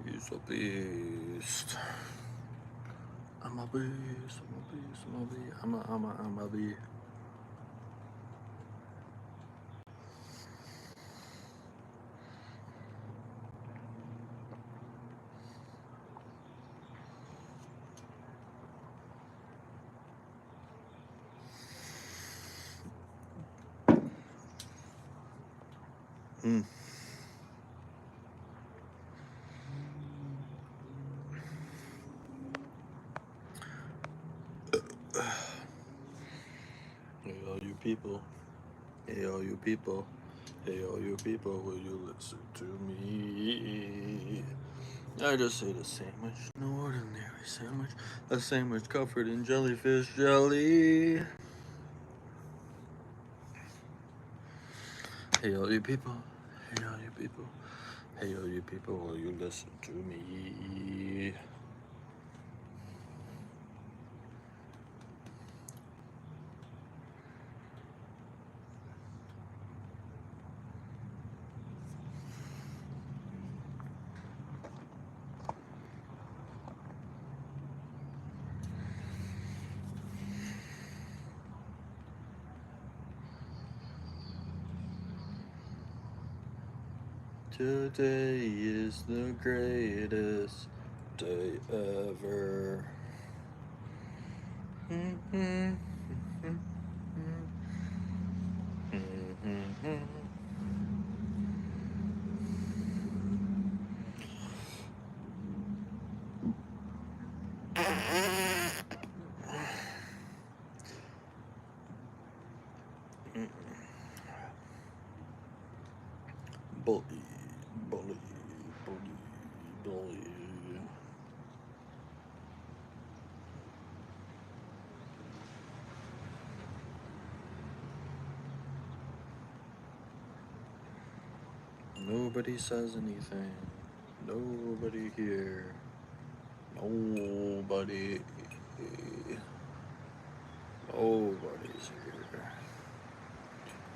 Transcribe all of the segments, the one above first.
He's a beast. I'm a beast. I'm a beast. I'm a beast. I'm a beast. Hey, all you people. Hey, all you people. Hey, all you people, will you listen to me? I just ate a sandwich, no ordinary sandwich, a sandwich covered in jellyfish jelly. Hey, all you people. Hey, all you people. Hey, all you people, will you listen to me? Today is the greatest day ever. Bully, bully, bully, bully. Nobody says anything. Nobody here. Nobody. Nobody's here.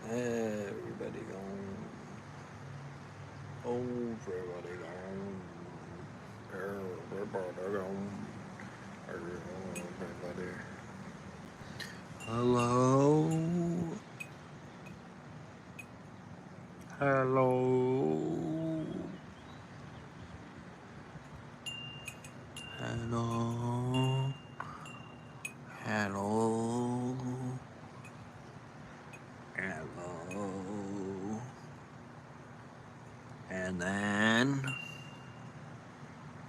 Everybody gone. Everybody gone. Everybody gone. Everybody. Hello. Hello. Hello. Hello. Hello. And then.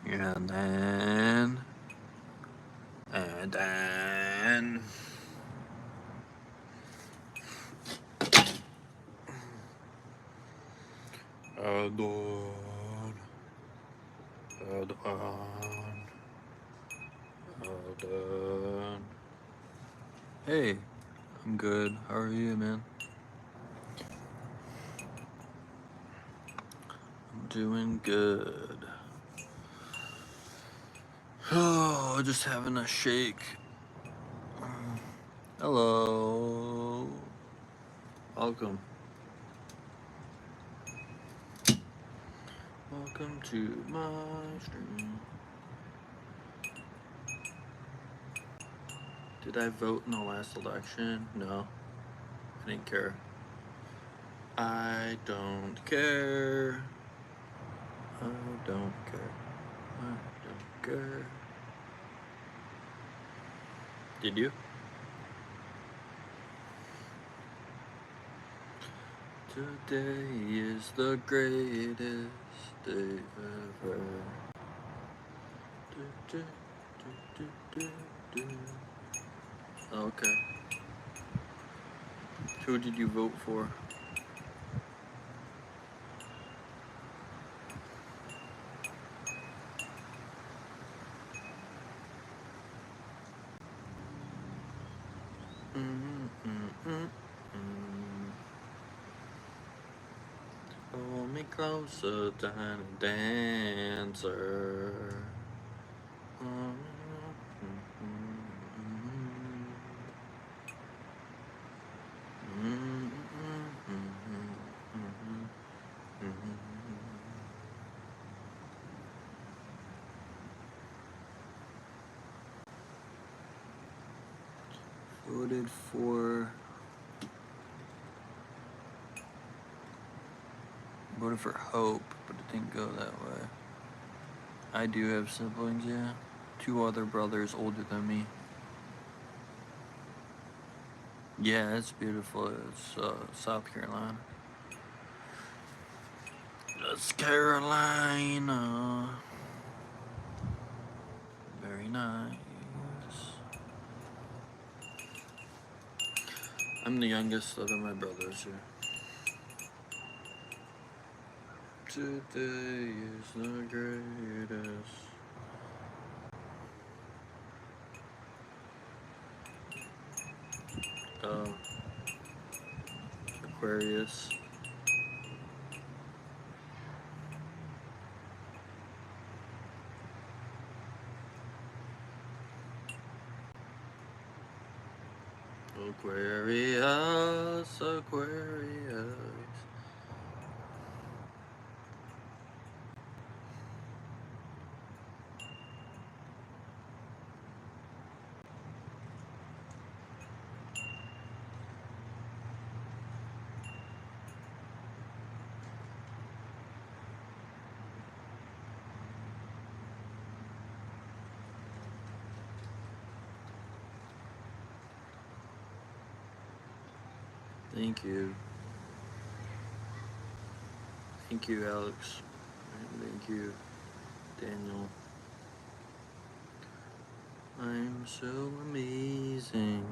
And then. And then. And then. And then. Hey, I'm good. How are you, man? doing good. Oh, just having a shake. Hello. Welcome. Welcome to my stream. Did I vote in the last election? No. I didn't care. I don't care. I don't care. I don't care. Did you? Today is the greatest day ever. Okay. Who did you vote for? Hold me closer, tiny dancer. Voted for Hope, but it didn't go that way. I do have siblings, yeah. 2 other brothers older than me. Yeah, it's beautiful. It's South Carolina. South Carolina. Very nice. I'm the youngest of my brothers here. Today is the greatest. Aquarius. Aquarius, Aquarius. Thank you. Thank you, Alex. Thank you, Daniel. I'm so amazing.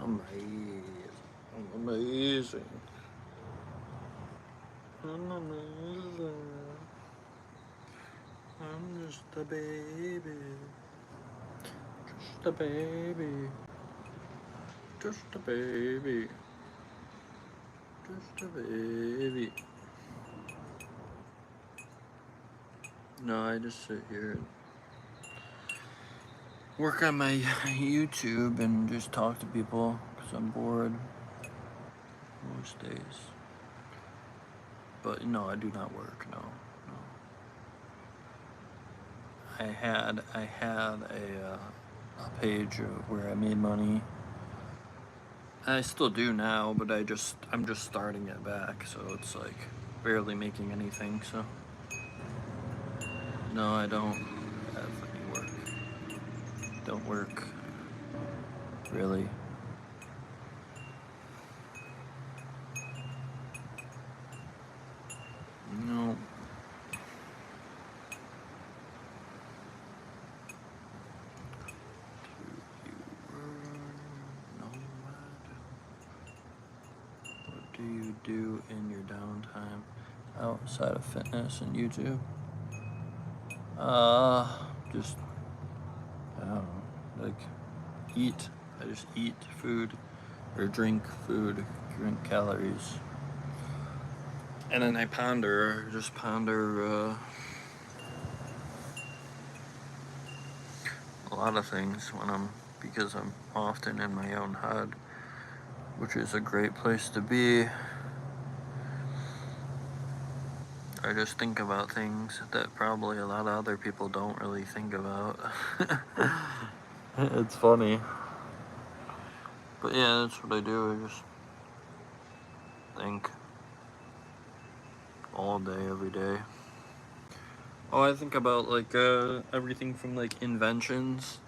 Amazing. I'm amazing. I'm amazing. I'm just a baby. Just a baby. Just a baby. Just a baby. No, I just sit here and work on my YouTube and just talk to people because I'm bored most days. But no, I do not work. No. I had a page where I made money. I still do now, but I'm just starting it back, so it's like barely making anything. So no, I don't have any work. Don't work really. No. What do you do in your downtime outside of fitness and YouTube? Just, I don't know, like eat. I just eat food or drink food, drink calories. And then I ponder a lot of things because I'm often in my own head, which is a great place to be. I just think about things that probably a lot of other people don't really think about. It's funny. But yeah, that's what I do. I just think all day, every day. Oh, I think about like everything from like inventions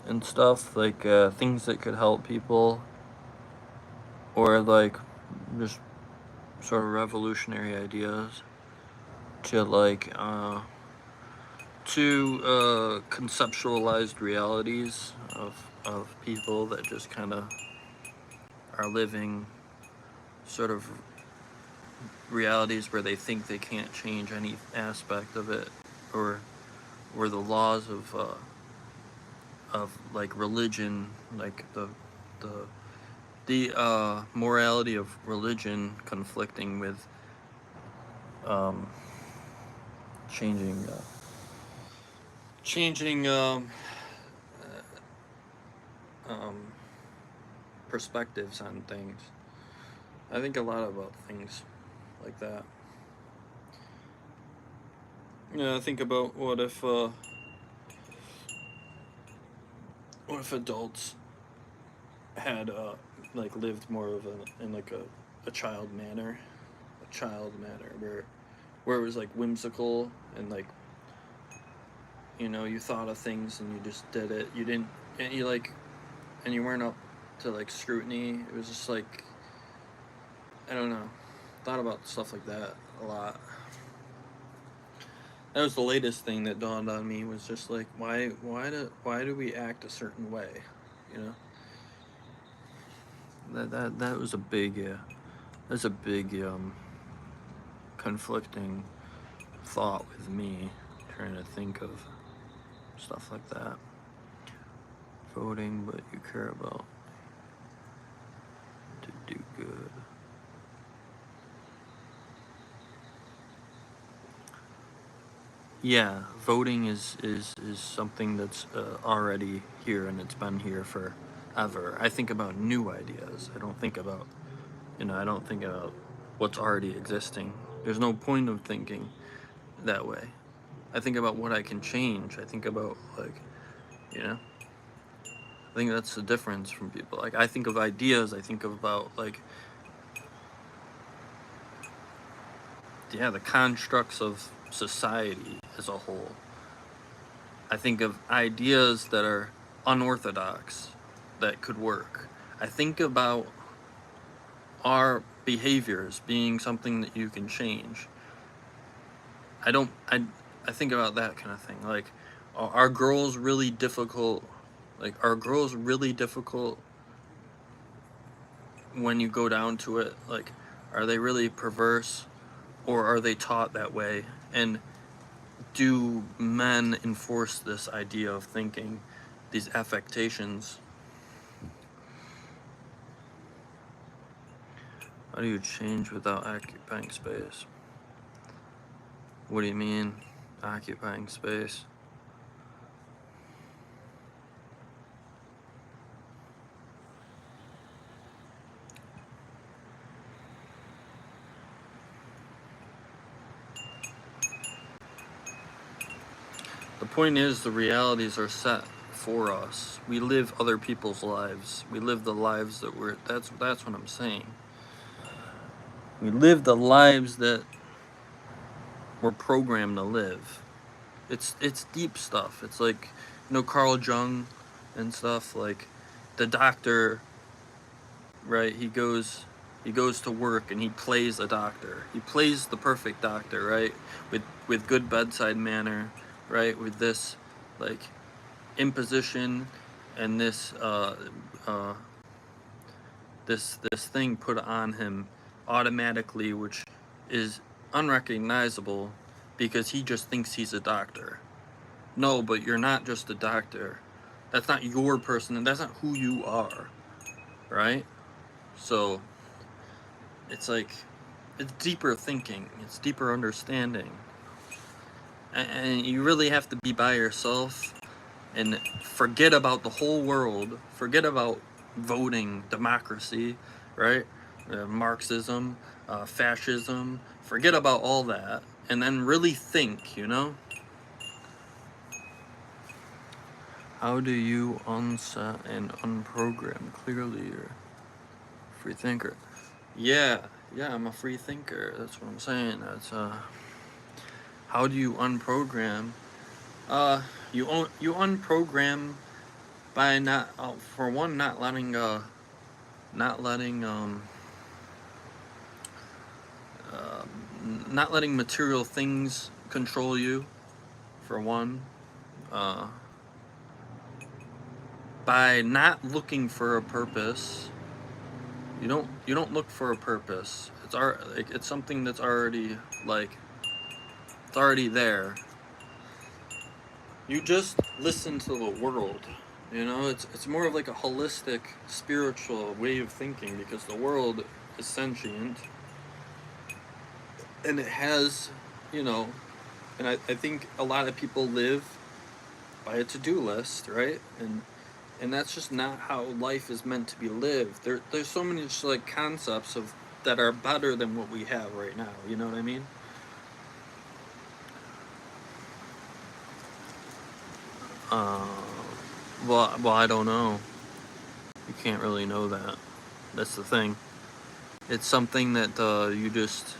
and stuff, like things that could help people, or like just sort of revolutionary ideas, to like conceptualized realities of people that just kind of are living sort of realities where they think they can't change any aspect of it, or the laws of like religion, like the morality of religion conflicting with changing perspectives on things. I think a lot about things like that. Yeah, I think about what if adults had like lived more of in like a child manner, where it was like whimsical and like, you thought of things and you just did it. You didn't, and you weren't up to like scrutiny. It was just like, I don't know. Thought about stuff like that a lot. That was the latest thing that dawned on me, was just like, why do we act a certain way, you know? That was a big that's a big conflicting thought with me, trying to think of stuff like that. Voting, but you care about to do good. Yeah, voting is something that's already here, and it's been here forever. I think about new ideas. I don't think about what's already existing. There's no point of thinking that way. I think about what I can change. I think about I think that's the difference from people. Like, I think of ideas. I think about like, the constructs of society as a whole. I think of ideas that are unorthodox, that could work. I think about our behaviors being something that you can change. I think about that kind of thing. Like, are girls really difficult? Like, are girls really difficult when you go down to it? Like, are they really perverse, or are they taught that way? And do men enforce this idea of thinking, these affectations? How do you change without occupying space? What do you mean, occupying space? The point is, the realities are set for us. We live other people's lives. We live the lives that that's what I'm saying. We live the lives that we're programmed to live. It's deep stuff. It's like, Carl Jung and stuff, like the doctor, right? He goes to work and he plays a doctor. He plays the perfect doctor, right? With good bedside manner, right? With this like imposition and this this thing put on him automatically, which is unrecognizable because he just thinks he's a doctor. No, but you're not just a doctor. That's not your person, and that's not who you are, right? So it's like, it's deeper thinking, it's deeper understanding, and you really have to be by yourself and forget about the whole world, forget about voting, democracy, right? Marxism, fascism, forget about all that, and then really think, you know? How do you unset and unprogram clearly? You're a free thinker. Yeah, I'm a free thinker. That's what I'm saying. That's how do you unprogram? You unprogram by not for one not letting not letting material things control you. For one, uh, by not looking for a purpose. You don't look for a purpose. It's something that's already like it's already there. You just listen to the world. You know, it's more of like a holistic, spiritual way of thinking because the world is sentient and it has, you know, and I think a lot of people live by a to-do list, right? And that's just not how life is meant to be lived. There's so many just like concepts of that are better than what we have right now. You know what I mean? Uh, well, I don't know. You can't really know that. That's the thing. It's something that you just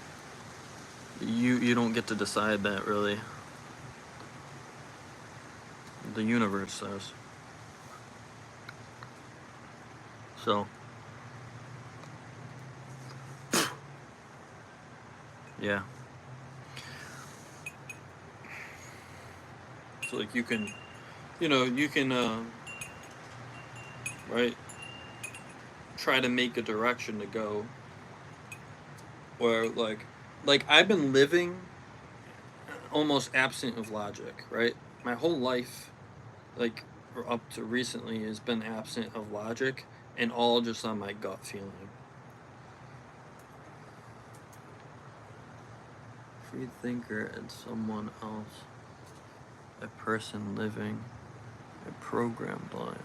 you don't get to decide that really. The universe says. So, yeah. So like you can, you can right, try to make a direction to go where like I've been living almost absent of logic, right? My whole life, like up to recently, has been absent of logic and all just on my gut feeling. Free thinker and someone else, a person living a programmed life.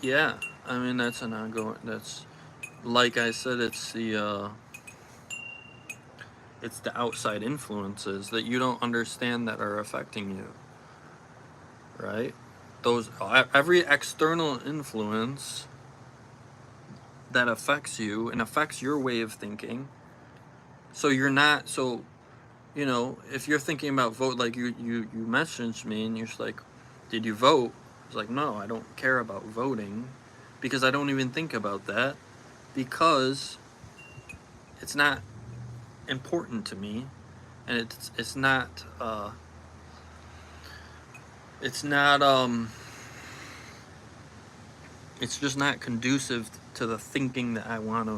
Yeah. I mean, that's an ongoing. That's like I said. It's the outside influences that you don't understand that are affecting you, right? Those every external influence that affects you and affects your way of thinking. So you're not so if you're thinking about vote, like you messaged me and you're just like, did you vote? It's like, no, I don't care about voting because I don't even think about that because it's not important to me and it's not it's just not conducive to the thinking that I want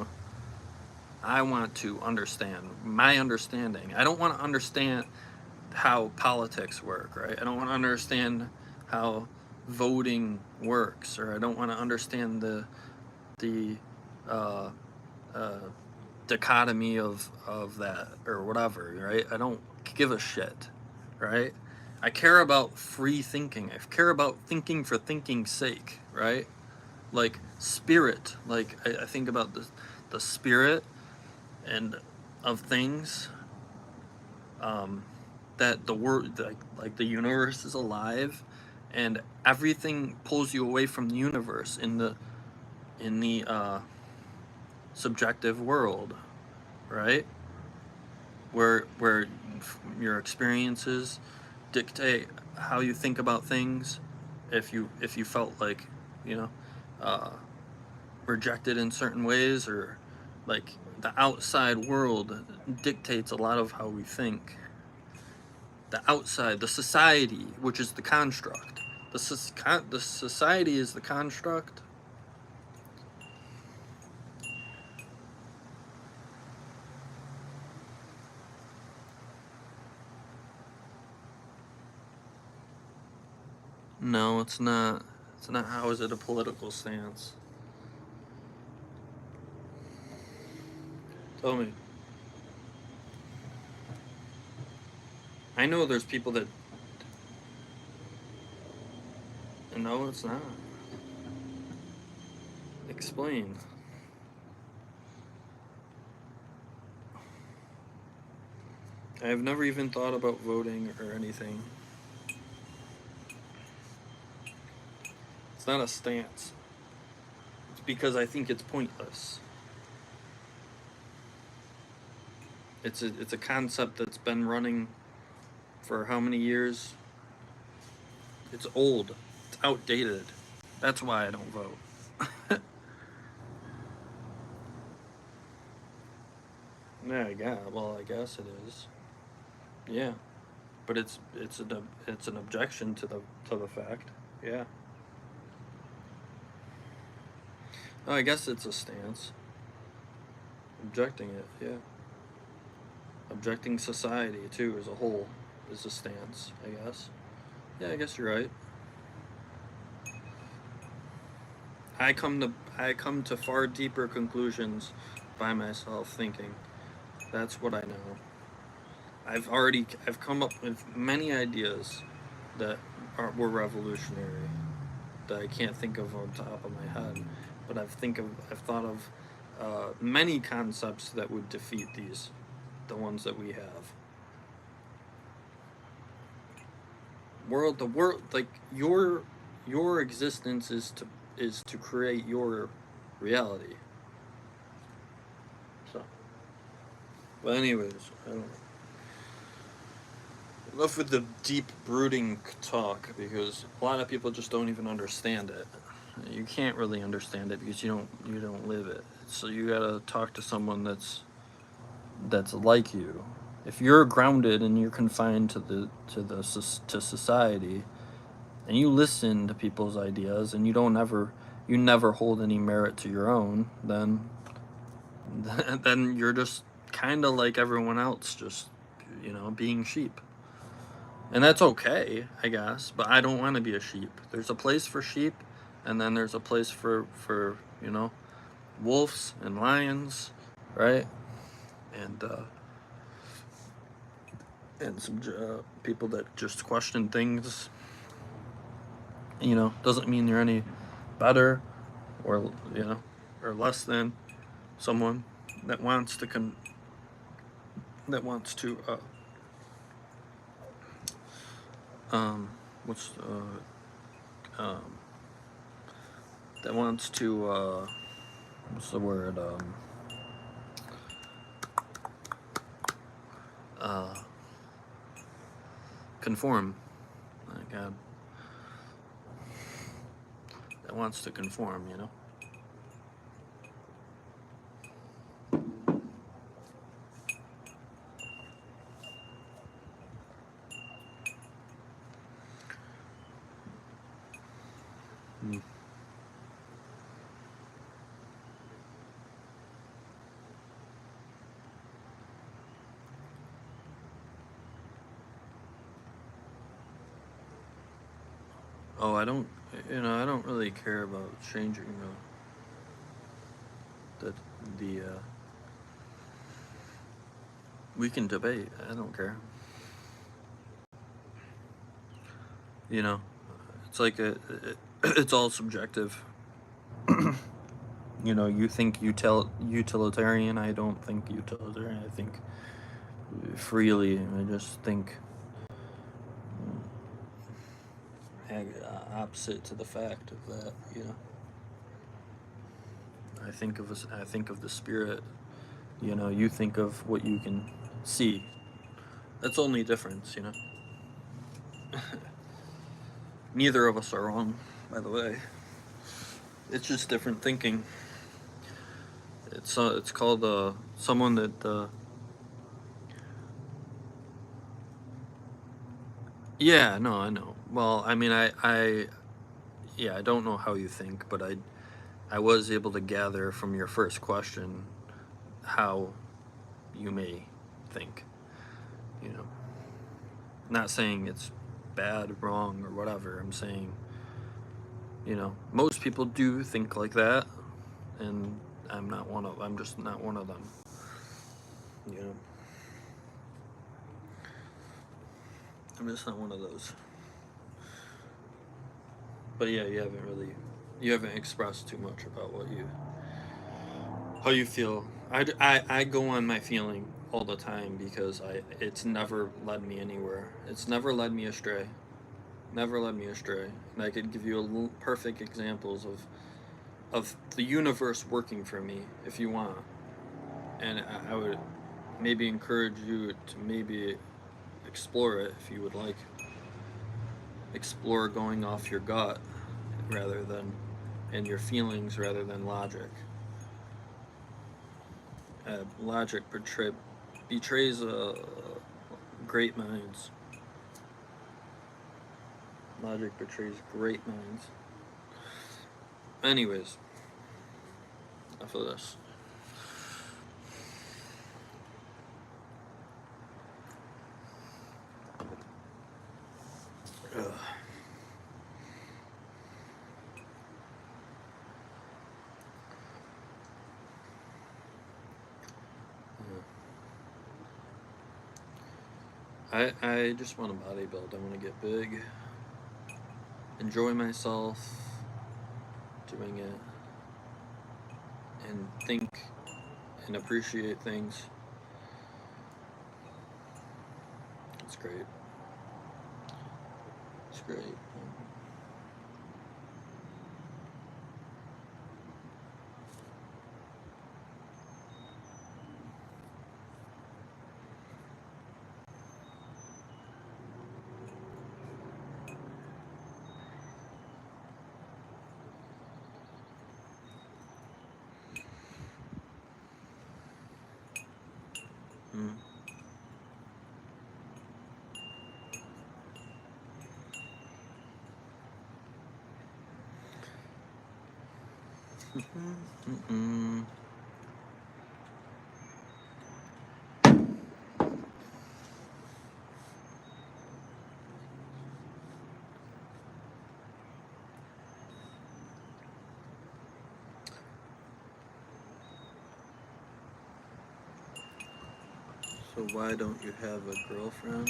to understand. My understanding. I don't want to understand how politics work, right? I don't want to understand how voting works, or I don't want to understand the uh, uh, dichotomy of that or whatever, right? I don't give a shit, right? I care about free thinking. I care about thinking for thinking's sake, right? Like spirit. Like I think about the spirit and of things. That the world, like the universe is alive, and everything pulls you away from the universe in the subjective world, right? Where your experiences dictate how you think about things. If you felt like you know uh, rejected in certain ways, or like the outside world dictates a lot of how we think. The outside, the society, which is the construct. The society is the construct. No, it's not. It's not. How is it a political stance? Tell me. I know there's people that... No, it's not. Explain. I've never even thought about voting or anything. It's not a stance. It's because I think it's pointless. It's a concept that's been running for how many years? It's old. It's outdated. That's why I don't vote. Yeah, well, I guess it is. Yeah, but it's an objection to the fact. Yeah. Oh, I guess it's a stance. Objecting it. Yeah. Objecting society too as a whole is a stance. I guess. Yeah, I guess you're right. I come to far deeper conclusions by myself thinking. That's what I know. I've come up with many ideas that were revolutionary that I can't think of on top of my head, but I've thought of many concepts that would defeat the ones that we have. The world, like your existence is to create your reality. So, but anyways, I don't know. Enough with the deep brooding talk, because a lot of people just don't even understand it. You can't really understand it because you don't live it. So you gotta talk to someone that's like you. If you're grounded and you're confined to society, and you listen to people's ideas and you never hold any merit to your own, then then you're just kind of like everyone else, just being sheep. And that's okay, I guess, but I don't want to be a sheep. There's a place for sheep, and then there's a place for wolves and lions, right? And and some people that just question things. Doesn't mean they're any better or or less than someone that wants to that wants to what's that wants to what's the word conform. My God, that wants to conform, Mm. Oh, I don't really care about changing the we can debate. I don't care. You know, it's like it's all subjective. You think utilitarian. I don't think utilitarian. I think freely. I just think opposite to the fact of that. I think of the spirit. You think of what you can see. That's only difference. Neither of us are wrong, by the way. It's just different thinking. It's called someone that. Yeah, no, I know. Well, I mean, yeah, I don't know how you think, but I was able to gather from your first question how you may think. Not saying it's bad, wrong, or whatever. I'm saying, most people do think like that, and I'm just not one of them. You know, I'm just not one of those. But yeah, you haven't expressed too much about how you feel. I go on my feeling all the time because it's never led me anywhere. It's never led me astray. Never led me astray. And I could give you perfect examples of the universe working for me if you want. And I would maybe encourage you to maybe explore it if you would like. Explore going off your gut rather than and your feelings rather than logic. Logic betrays great minds. Logic betrays great minds. Anyways, enough of this. Ugh. I just want to bodybuild. I want to get big. Enjoy myself doing it. And think and appreciate things. It's great. It's great. Mm. Mm-mm. So why don't you have a girlfriend?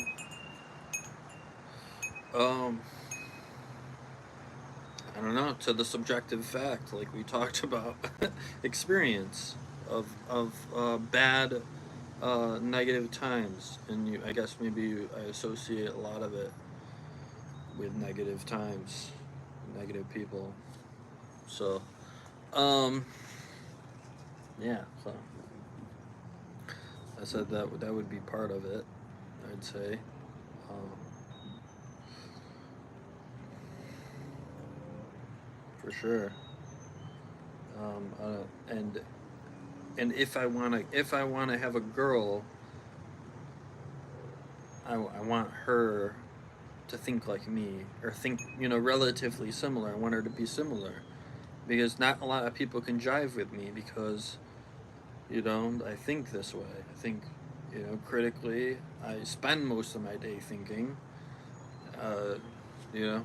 I don't know. To the subjective fact, like we talked about, experience of bad, negative times, and I guess maybe I associate a lot of it with negative times, negative people. So, um, yeah. So I said that would be part of it. I'd say. Um, for sure. And if I wanna have a girl, I want her to think like me or think relatively similar. I want her to be similar because not a lot of people can jive with me because I think this way. I think critically. I spend most of my day thinking. Uh, you know.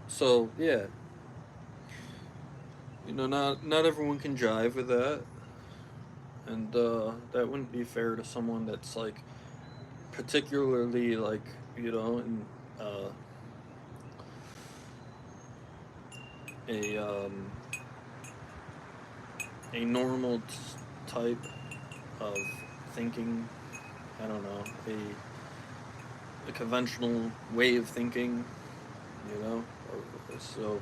So yeah, not everyone can jive with that, and that wouldn't be fair to someone that's like particularly like in uh, a a normal type of thinking. I don't know, a conventional way of thinking. So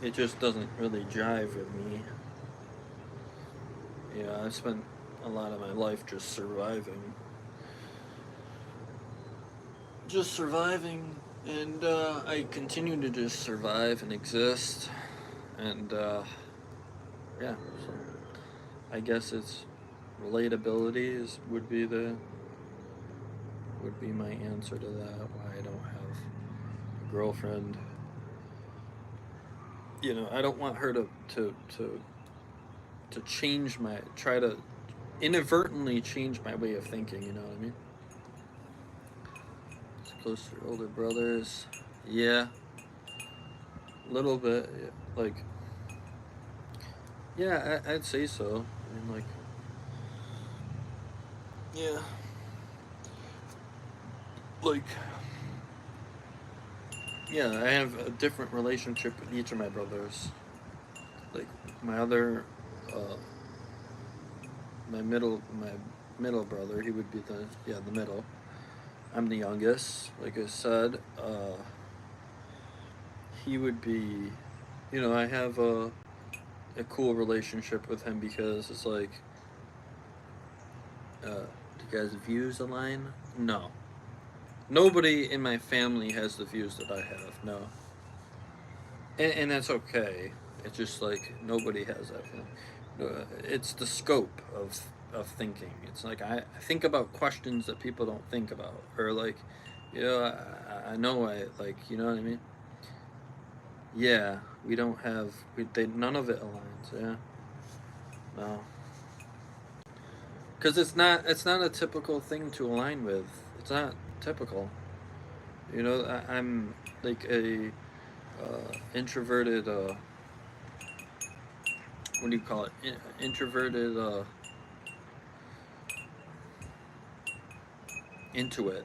it just doesn't really jive with me. I've spent a lot of my life just surviving. And I continue to just survive and exist. And yeah, so I guess it's relatability would be my answer to that. Why I don't have a girlfriend. I don't want her to try to inadvertently change my way of thinking. You know what I mean? It's close to older brothers. Yeah, a little bit. Yeah. Like, yeah, I'd say so. I mean, like, Yeah. Like, yeah, I have a different relationship with each of my brothers. Like, my other, uh, my middle brother, he would be the middle. I'm the youngest. Like I said, he would be, I have a cool relationship with him because it's like, do you guys' views align? No. Nobody in my family has the views that I have. No. And that's okay. It's just like nobody has that feeling. It's the scope of thinking. It's like I think about questions that people don't think about, or like, I know I like, you know what I mean? Yeah, we don't have none of it aligns. Yeah, no, because it's not a typical thing to align with. It's not typical. I'm like a introverted. What do you call it? Introverted intuit.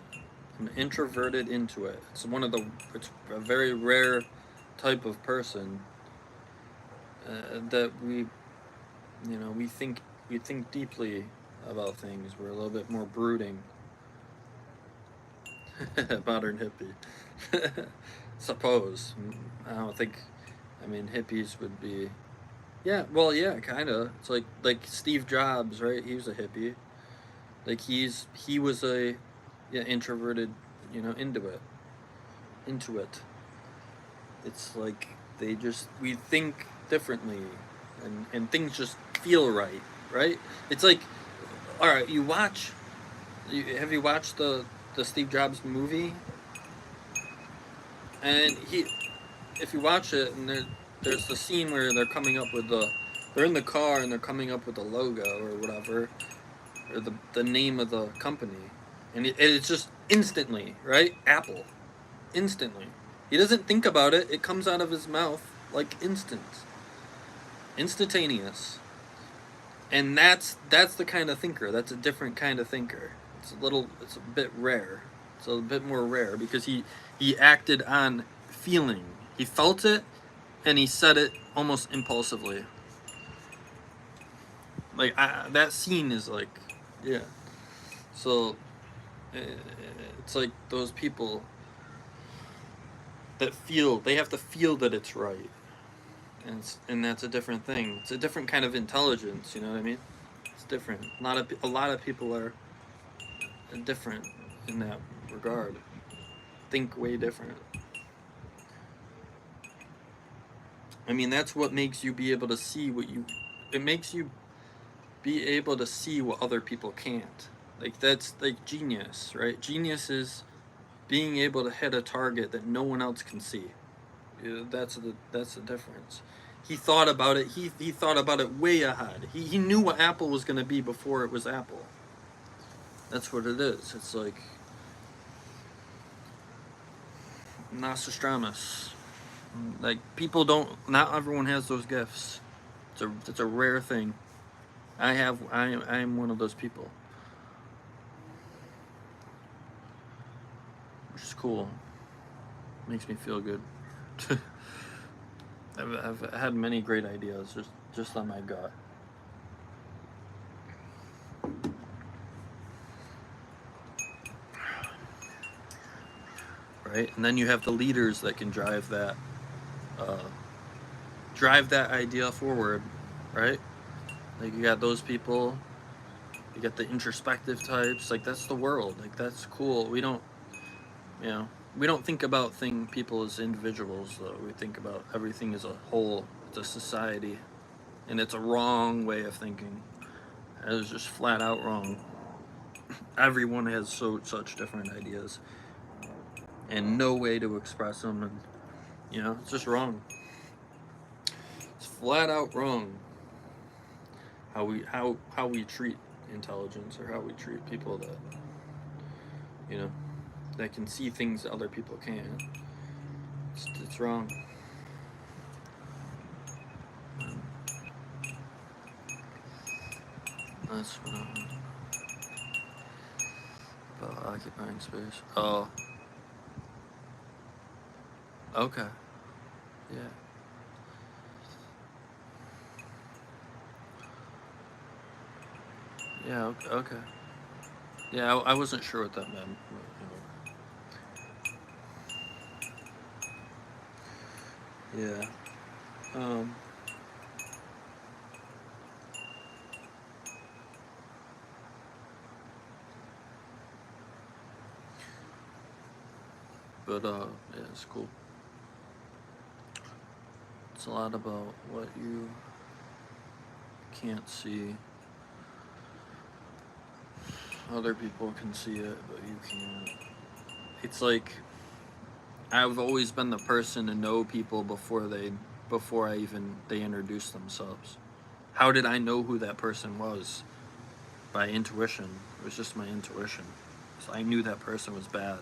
I'm introverted intuit. It's a very rare type of person that we think deeply about things. We're a little bit more brooding. Modern hippie. Suppose. I don't think. I mean, hippies would be. Yeah, well, yeah, kind of. It's like Steve Jobs, right? He was a hippie. Like he was a, yeah, introverted, into it. It's like we think differently, and things just feel right, right? It's like, all right, have you watched the Steve Jobs movie? And if you watch it, and there's the scene where they're in the car and they're coming up with the logo or whatever, or the name of the company, and it's just instantly, right? Apple, instantly. He doesn't think about it. It comes out of his mouth like instantaneous. And that's the kind of thinker. That's a different kind of thinker. It's a bit rare. It's a bit more rare because he acted on feeling. He felt it, and he said it almost impulsively. Like that scene is like, yeah. So it's like those people that they have to feel that it's right, and that's a different thing. It's a different kind of intelligence. You know what I mean? It's different. A lot of people are different in that regard. Think way different. I mean, that's what makes you be able to see what you. It makes you be able to see what other people can't. Like that's like genius, right? Genius is being able to hit a target that no one else can see. That's the difference. He thought about it. He thought about it way ahead. He knew what Apple was going to be before it was Apple. That's what it is. It's like Nostradamus. Like people don't. Not everyone has those gifts. It's a rare thing. I am one of those people, which is cool. Makes me feel good. I've had many great ideas just on my gut. Right, and then you have the leaders that can uh, drive that idea forward, right? Like you got those people, you got the introspective types. Like that's the world. Like that's cool. You know, we don't think about people as individuals though. We think about everything as a whole. It's a society, and it's a wrong way of thinking. It is just flat out wrong. Everyone has such different ideas, and no way to express them, and it's just wrong. It's flat out wrong. How we treat intelligence, or how we treat people you know that can see things that other people can't. It's wrong. That's what About occupying space. Oh. Okay. Yeah. Yeah, okay. Yeah, I wasn't sure what that meant. Yeah. Um, but, yeah, it's cool. It's a lot about what you can't see. Other people can see it, but you can't. It's like I've always been the person to know people before they introduce themselves. How did I know who that person was? By intuition. It was just my intuition. So I knew that person was bad.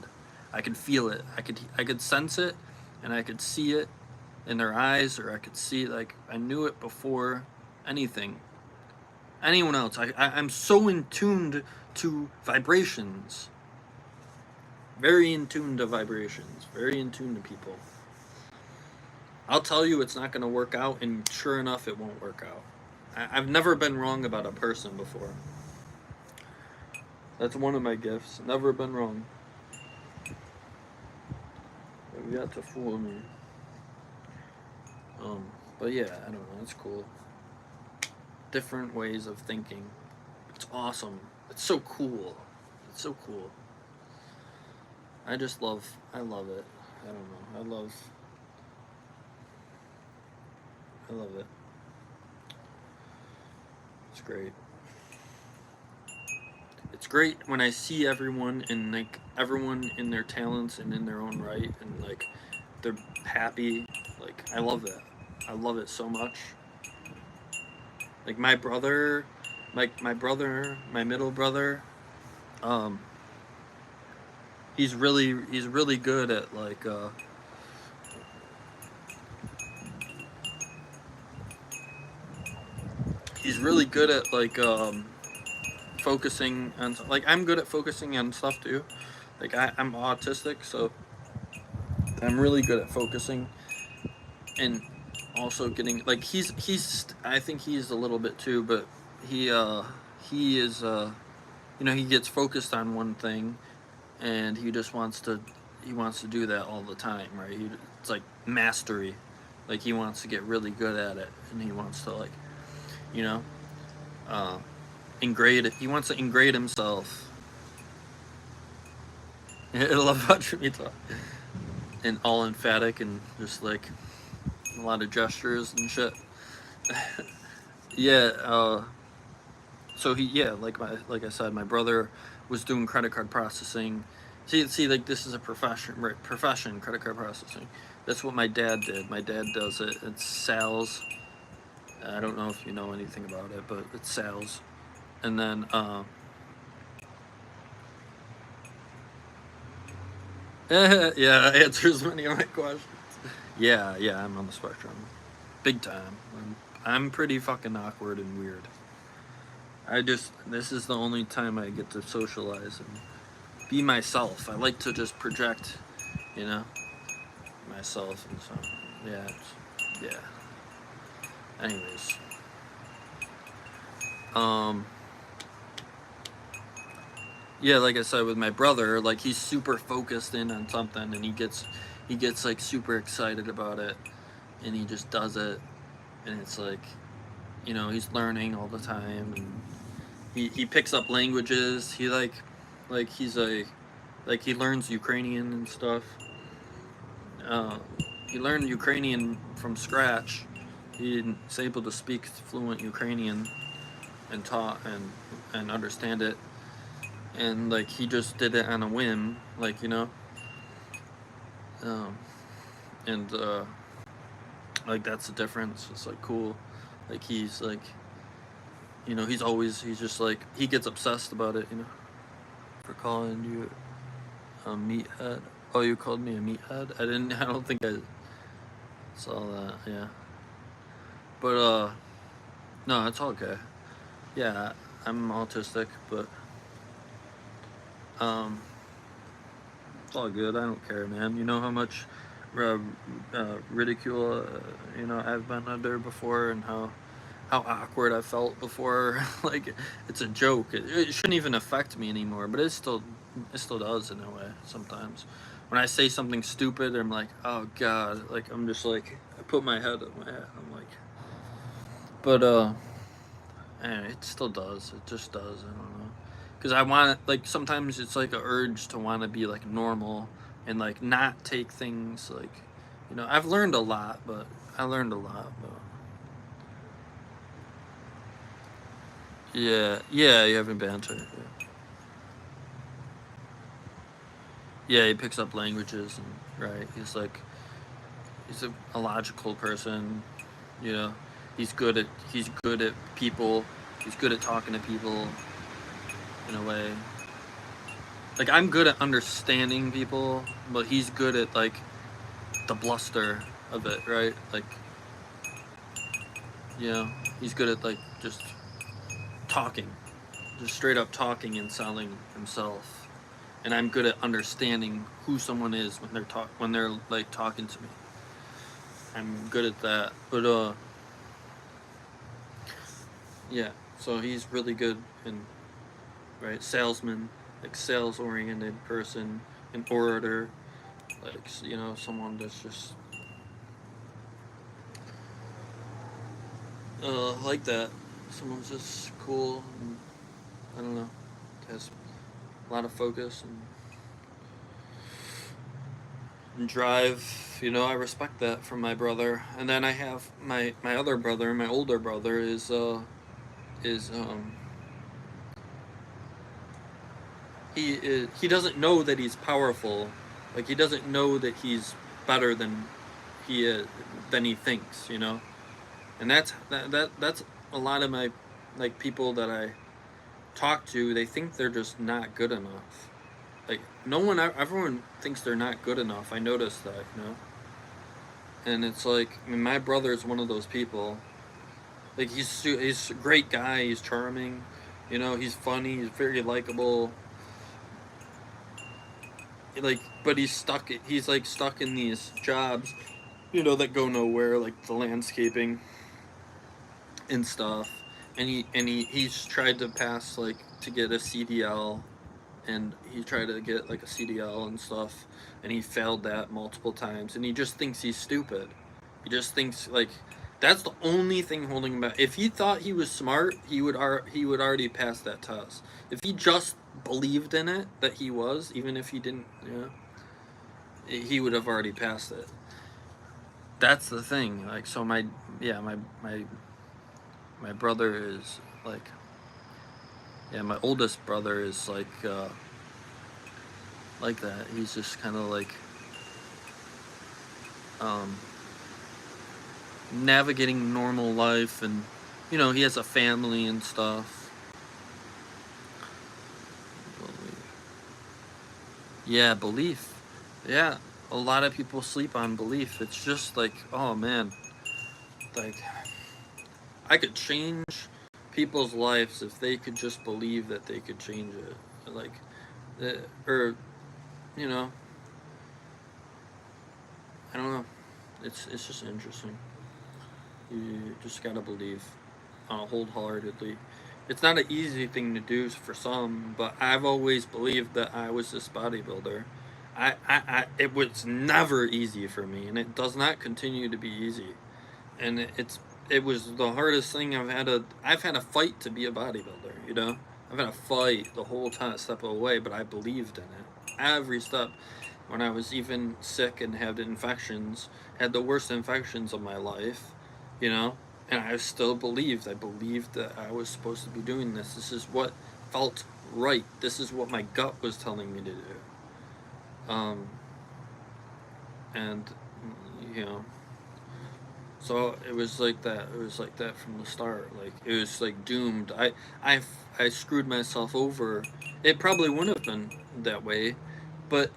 I could feel it. I could sense it, and I could see it in their eyes, or I could see, like, I knew it before anything. Anyone else. I'm so in tuned to vibrations. Very in tune to vibrations. Very in tune to people. I'll tell you it's not going to work out, and sure enough, it won't work out. I've never been wrong about a person before. That's one of my gifts. Never been wrong. They've yet to fool me. But yeah, I don't know. It's cool. Different ways of thinking. It's awesome. It's so cool. It's so cool. I love it. I don't know. I love it. It's great. It's great when I see everyone in their talents and in their own right, and like they're happy. Like, I love that. I love it so much. Like my brother, my middle brother, um, he's really good at like he's really good at like focusing on, like, I'm good at focusing on stuff too. Like I'm autistic, so I'm really good at focusing and also getting, like, he's I think he's a little bit too, but he is he gets focused on one thing, and he wants to do that all the time, right? It's like mastery. Like, he wants to get really good at it, and he wants to, like, you know uh, ingrade it. He wants to ingrade himself. I love watching me talk, and all emphatic and just like a lot of gestures and shit. Yeah. So like I said, my brother was doing credit card processing. See, like, this is a profession, right? Profession, credit card processing. That's what my dad did. My dad does it. It's sales. I don't know if you know anything about it, but it's sales. And then, yeah, answers many of my questions. Yeah, I'm on the spectrum, big time. I'm pretty fucking awkward and weird. This is the only time I get to socialize and be myself. I like to just project, you know, myself, and so yeah, yeah. Anyways, um, yeah, like I said, with my brother, like, he's super focused in on something, and he gets like super excited about it, and he just does it, and it's like, he's learning all the time, and he picks up languages. He's like, he learns Ukrainian and stuff. Uh, he learned Ukrainian from scratch. He's able to speak fluent Ukrainian and taught and understand it. And like, he just did it on a whim, like, um, and like, that's the difference. It's like cool. Like, he's like, he's just like, he gets obsessed about it. For calling you a meathead. Oh, you called me a meathead? I don't think I saw that. Yeah. But no, it's all okay. Yeah, I'm autistic, but It's all good. I don't care, man. You know how much ridicule, I've been under before, and how awkward I felt before. Like, it's a joke. It shouldn't even affect me anymore, but it still does in a way sometimes. When I say something stupid, I'm like, oh god, like I'm just like I put my head on my head. I'm like, but and it still does. It just does. I don't know. Because I want to, like, sometimes it's like a urge to want to be like normal and like not take things like, I've learned a lot, but yeah, you haven't banter. Yeah. Yeah, he picks up languages and right. He's a logical person. You know, he's good at people. He's good at talking to people in a way. Like, I'm good at understanding people, but he's good at like the bluster of it, right? Like, you know, he's good at like just talking, just straight up talking and selling himself. And I'm good at understanding who someone is when they're like talking to me. I'm good at that. But yeah. So he's really good in, right, salesman, like sales oriented person, an orator, like, someone that's just like that. Someone's just cool and, I don't know, has a lot of focus and drive. I respect that from my brother. And then I have my other brother, my older brother is he doesn't know that he's powerful. Like, he doesn't know that he's better than he is, than he thinks. And that's a lot of my, like, people that I talk to. They think they're just not good enough. Like, everyone thinks they're not good enough. I noticed that. And it's like, I mean, my brother is one of those people. Like, he's a great guy. He's charming. He's funny. He's very likable. Like, but he's stuck. He's like stuck in these jobs, that go nowhere, like the landscaping and stuff. And he's tried to pass, like, to get a CDL, and he tried to get like a CDL and stuff, and he failed that multiple times. And he just thinks he's stupid. He just thinks, like, that's the only thing holding him back. If he thought he was smart, he would already pass that test. If he just believed in it that he was, even if he didn't, he would have already passed it. That's the thing. Like, so my brother is like, my oldest brother is like that. He's just kind of like navigating normal life, and he has a family and stuff. Yeah, belief. Yeah, a lot of people sleep on belief. It's just like, oh man, like, I could change people's lives if they could just believe that they could change it. Like, or, you know, I don't know. It's just interesting. You just gotta believe wholeheartedly. It's not an easy thing to do for some, but I've always believed that I was this bodybuilder. It was never easy for me, and it does not continue to be easy. And it was the hardest thing I've had a fight to be a bodybuilder. I've had a fight the whole time, step away, but I believed in it every step. When I was even sick and had infections, had the worst infections of my life, and I still believed. I believed that I was supposed to be doing this. This is what felt right. This is what my gut was telling me to do. And so it was like that. It was like that from the start. Like, it was like doomed. I screwed myself over. It probably wouldn't have been that way, but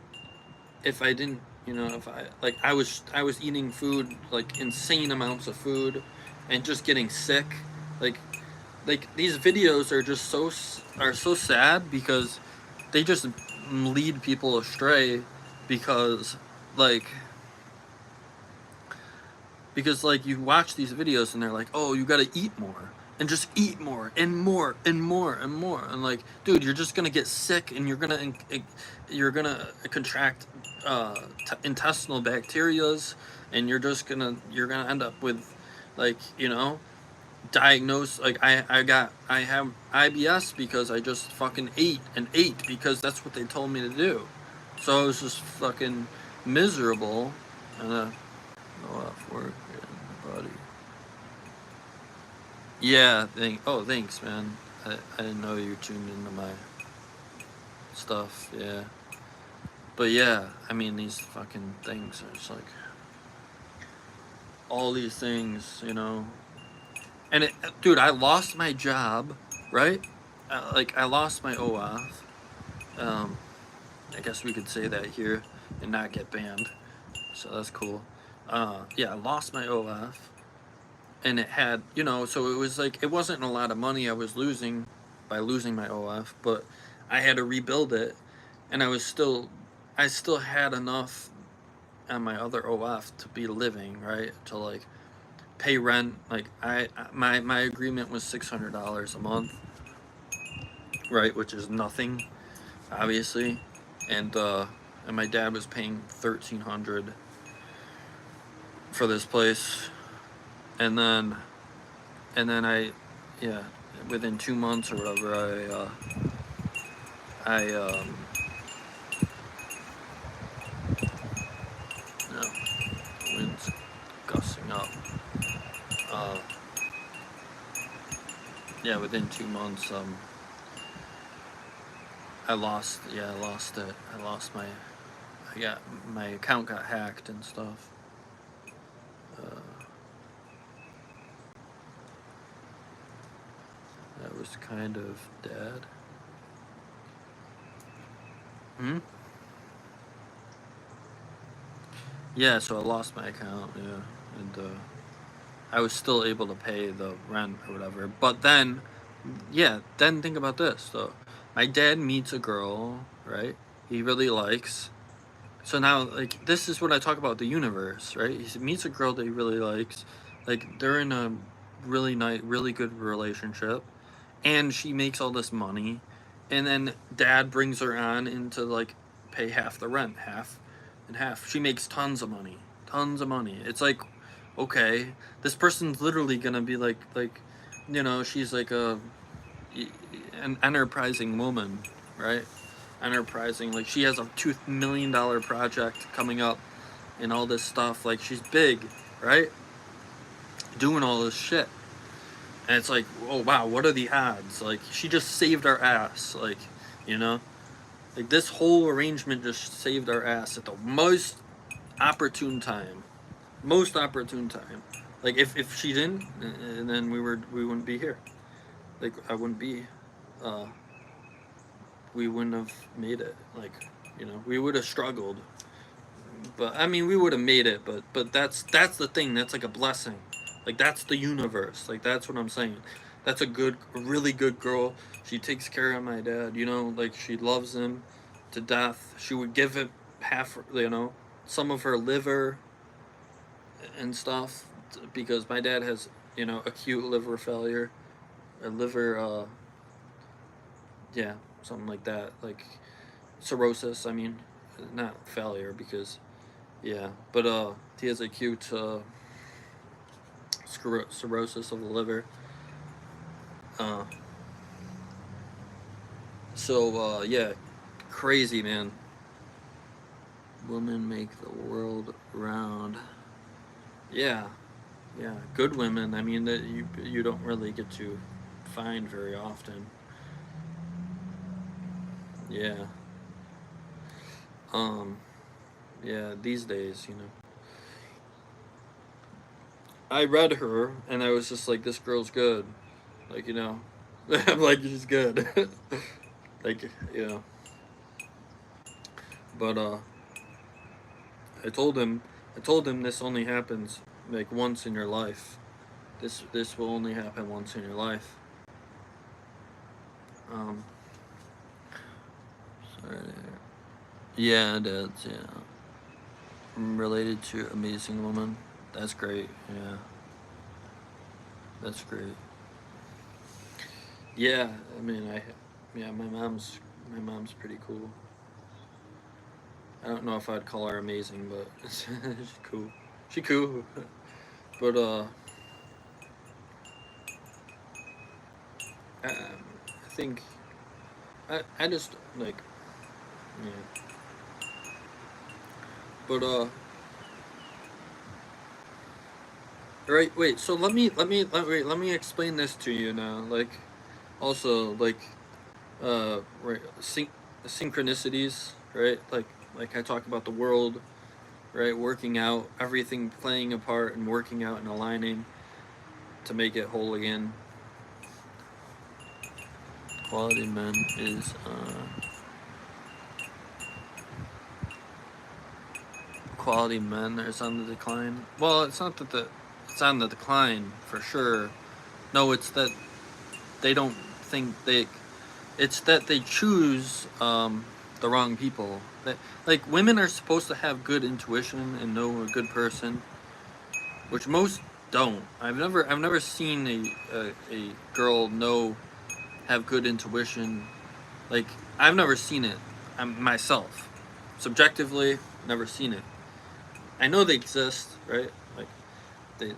if I didn't, if I was eating food, like insane amounts of food, and just getting sick, like these videos are so sad because they just lead people astray because like you watch these videos and they're like, oh, you gotta eat more and just eat more and more and more and more, and like, dude, you're just gonna get sick and you're gonna contract intestinal bacterias, and you're gonna end up with, like, diagnosed, like, I have IBS because I just fucking ate and ate because that's what they told me to do. So I was just fucking miserable, and no off work and body. Yeah, thanks, man. I didn't know you tuned into my stuff. Yeah, but yeah, I mean, these fucking things are just like all these things, And dude, I lost my job, right? Like, I lost my OAuth. I guess we could say that here and not get banned. So that's cool. Yeah, I lost my OAuth. And it had, so it was like, it wasn't a lot of money I was losing by losing my OAuth, but I had to rebuild it. And I still had enough on my other OAuth to be living, right? To like pay rent. Like, my agreement was $600 a month, right? Which is nothing, obviously. And my dad was paying $1,300 for this place. And then yeah, within 2 months or whatever, no, the wind's gusting up. Yeah, within 2 months, I lost it. My account got hacked and stuff. That was kind of dad. Yeah, so I lost my account, yeah, and I was still able to pay the rent or whatever. But then, then think about this, though. My dad meets a girl, right? He really likes. So now, like, this is what I talk about, the universe, right? He meets a girl that he really likes. Like, they're in a really nice, really good relationship. And she makes all this money. And then dad brings her on into, like, pay half the rent, half and half. She makes tons of money. Tons of money. It's like, okay, this person's literally gonna be like, she's like an enterprising woman, right? Enterprising, like, she has a $2 million project coming up and all this stuff. Like, she's big, right? Doing all this shit. And it's like, oh wow, what are the odds? Like, she just saved our ass, like, like, this whole arrangement just saved our ass at the most opportune time. Like, if she didn't, then we wouldn't be here. Like, I wouldn't be. We wouldn't have made it. Like, we would have struggled. But I mean, we would have made it. But that's the thing. That's like a blessing. Like, that's the universe. Like, that's what I'm saying. That's a really good girl. She takes care of my dad. Like, she loves him to death. She would give him half. Some of her liver and stuff, because my dad has, acute liver failure, or liver, yeah, something like that, like cirrhosis. I mean, not failure, because, yeah, but he has acute cirrhosis of the liver. So yeah, crazy, man. Women make the world round. Yeah, good women. I mean, that you don't really get to find very often. Yeah. Yeah, these days, I read her and I was just like, this girl's good. Like, I'm like, she's good. Like, But I told him this only happens like once in your life. This will only happen once in your life. Sorry. Yeah, that's, yeah. Related to Amazing Woman. That's great. Yeah. That's great. Yeah, I mean, yeah, my mom's pretty cool. I don't know if I'd call her amazing, but she's cool. She cool. But I think I just like, yeah. But right, wait. So let me explain this to you now. Like, also like right, synchronicities, right? Like I talk about the world, right? Working out, everything playing a part and working out and aligning to make it whole again. Quality men is quality men is on the decline. Well, it's not that it's on the decline for sure. No, it's that they don't think they. It's that they choose the wrong people. That, like, women are supposed to have good intuition and know a good person, which most don't. I've never seen a girl have good intuition. Like, I've never seen it myself. Subjectively, never seen it. I know they exist, right? Like, they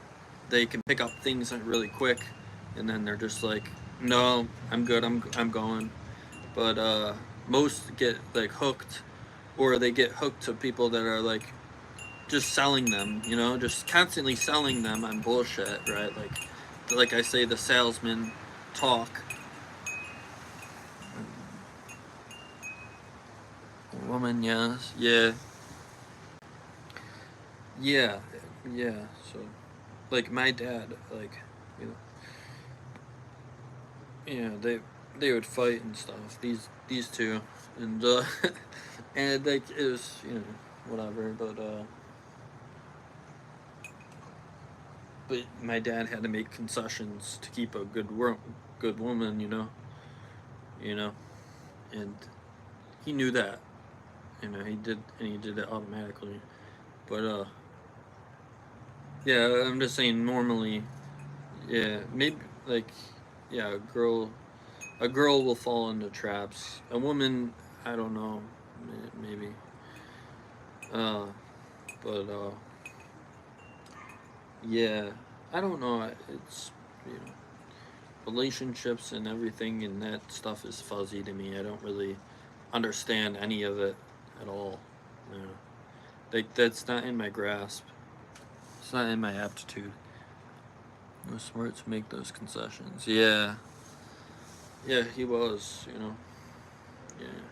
they can pick up things really quick, and then they're just like, no, I'm good. I'm going. But most get like hooked, or they get hooked to people that are like just selling them. You know, just constantly selling them on bullshit, right? Like I say, the salesman talk. Woman, yes, yeah, yeah, yeah. So, like my dad, like, you know, yeah, they would fight and stuff. These two, and and like it was, you know, whatever. But my dad had to make concessions to keep a good woman, you know, and he knew that, he did it automatically. But yeah, I'm just saying normally, yeah, maybe like, yeah, a girl will fall into traps. A woman, I don't know, maybe. Uh, but yeah, I don't know. It's, you know, relationships and everything and that stuff is fuzzy to me. I don't really understand any of it at all. You know, that's not in my grasp. It's not in my aptitude. It was smart to make those concessions. Yeah, yeah, he was. You know, yeah.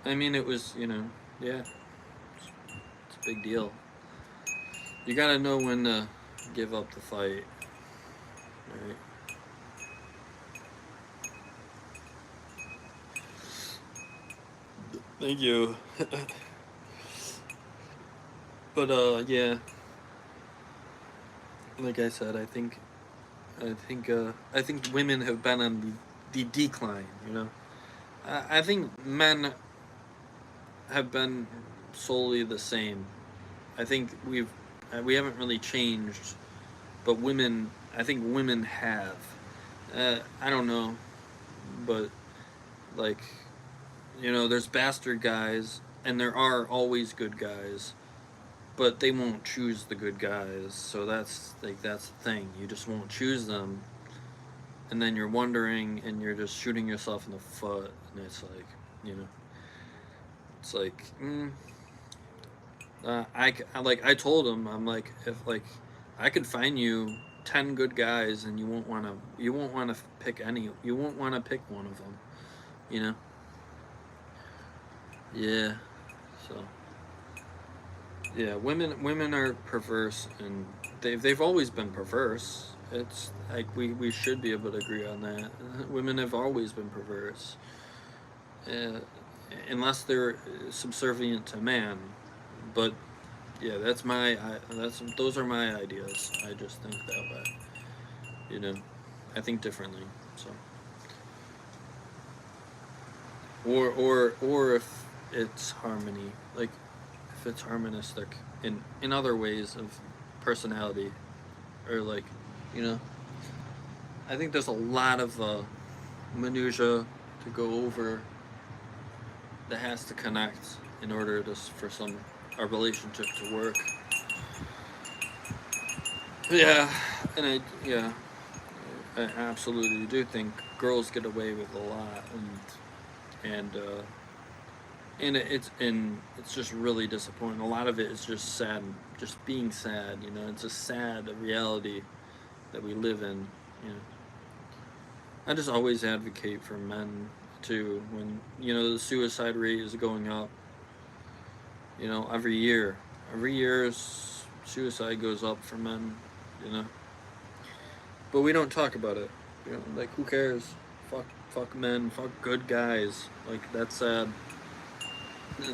I mean, it was. You know, yeah, it's a big deal. You gotta know when to give up the fight, right? Thank you. But yeah, like I said, I think women have been on the decline. You know, I think men have been solely the same. I think we haven't really changed, but women, I think women have. I don't know, but like, you know, there's bastard guys, and there are always good guys, but they won't choose the good guys. So that's the thing. You just won't choose them, and then you're wondering, and you're just shooting yourself in the foot, and it's like, you know, it's like, I told him, I'm like, if like I could find you 10 good guys, and you won't want to pick any, you won't want to pick one of them, you know. Yeah. So yeah, women are perverse, and they've always been perverse. It's like we should be able to agree on that. Women have always been perverse, uh, unless they're subservient to man. But yeah, those are my ideas. I just think that way. You know, I think differently. So, or if it's harmony. Like, if it's harmonistic in other ways of personality, or like, you know, I think there's a lot of minutia to go over that has to connect in order to for some our relationship to work. Yeah, and I absolutely do think girls get away with a lot, and it's just really disappointing. A lot of it is just sad, just being sad. You know, it's a sad reality that we live in. You know, I just always advocate for men too. When the suicide rate is going up, every year suicide goes up for men. You know, but we don't talk about it. Like, who cares? Fuck men. Fuck good guys. Like, that's sad.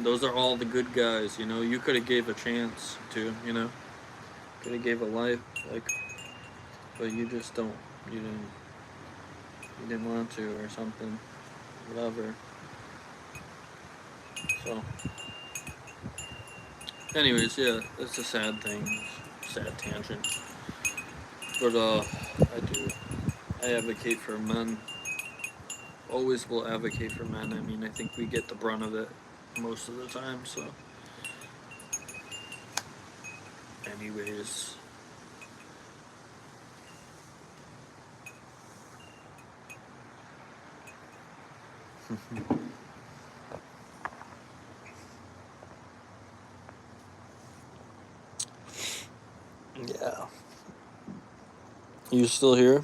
Those are all the good guys. You could have gave a chance to. Could have gave a life. Like, but you just don't. You didn't. You didn't want to, or something. Whatever. So, anyways, yeah, it's a sad thing. Sad tangent. But I advocate for men. Always will advocate for men. I mean, I think we get the brunt of it most of the time. So, anyways. Yeah. You still here?